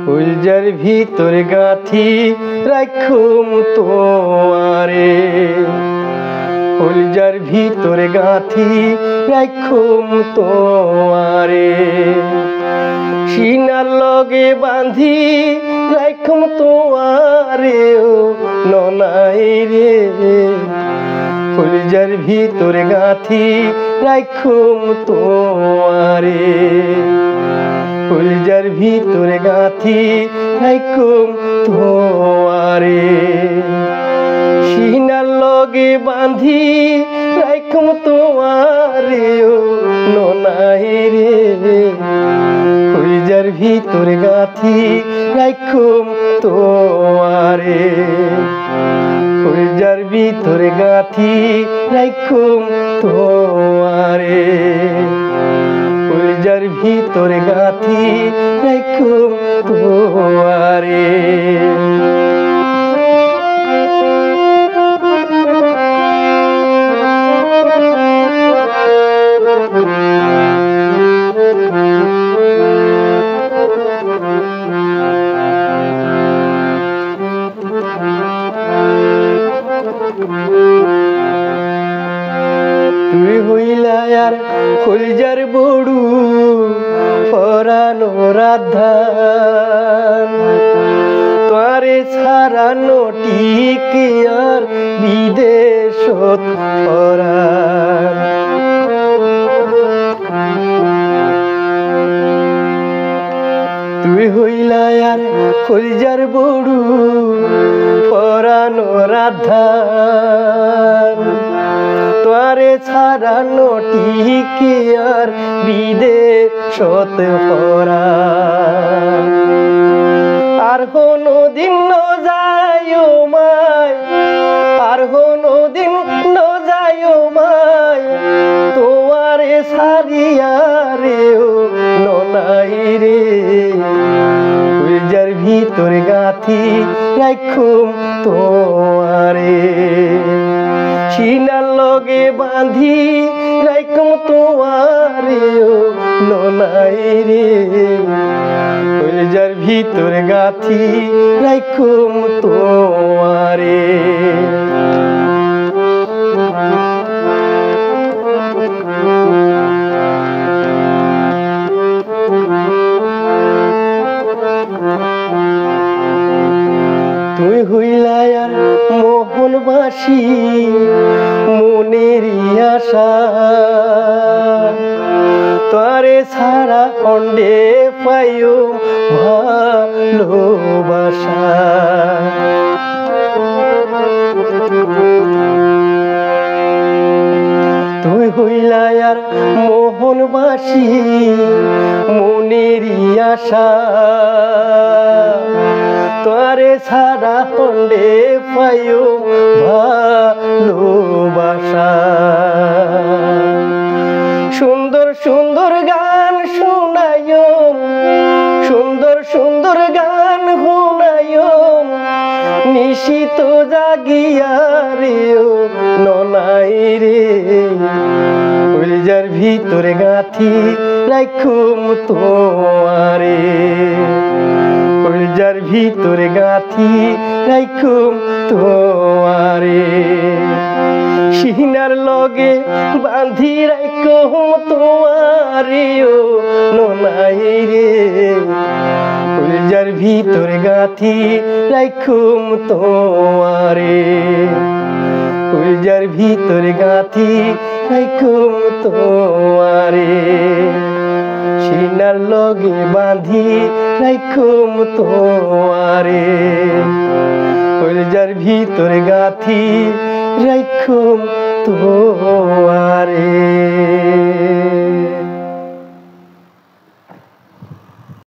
কলজার ভিতর গাঁথি রাখুম তোমারে, কলজার ভিতর গাঁথি রাখুম তোমারে, সিনার লগে বাঁধি রাখুম তোমারে ও ননাই রে। কলজার ভিতর গাঁথি রাখুম তোমারে, কলজার ভিতর গাঁথি রাখুম তোমারে, সিনার লগে বাঁধি রাখুম তোমারে ও ননাই রে। কলজার ভিতর গাঁথি রাখুম তোমারে, কলজার ভিতর গাঁথি রাখুম তোমারে, কলজার ভিতর গাঁথি রাখুম তোমারে। তুই হইলা আর কলজার বড়ু পরানোর আধার, তোরে ছাড়া নটিকে আর বিদেশত পরাণ। তুই হইলা আর কলজার বড়ু পরানোর আধার, তোরে ছাড়া নটিকে আর বিদেশত পরাণ। আর কোনদিন ন যায় মায়, আর কোনদিন ন যায় মায়, তোমারে সারিয়া রে ও ননাই রে। কলজার ভিতর গাঁথি রাখুম তোমারে, সিনার লগে বাঁধি রাখুম তোমারে ও ননাই রে। কলজার ভিতর গাঁথি রাখুম তোমারে। তুই হইলা আর মোহনবাসী মনেরই আশা, তোরে ছাড়া অন্ডে পাইও ভালোবাসা। তুই হইলা আর মোহনবাসী মনেরই আশা, তোরে ছাড়া অন্ডে পাইও ভালোবাসা। সুন্দর সুন্দর গান শোনাইও, সুন্দর সুন্দর গান শোনাইও, নিশিত জাগিয়া রে ও ননাই রে। কলজার ভিতর গাঁথি রাখুম তোমারে, কলজার ভিতর গাঁথি রাখুম তোমারে, সিনার লগে বাঁধি রাখুম তোমারে ও ননাই রে। কলজার ভিতর গাঁথি রাখুম তোমারে, কলজার ভিতর গাঁথি রাখুম তোমারে, সিনার লগে বাঁধি রাখুম তোমারে, কলজার ভিতর গাঁথি রাখুম তোমারে।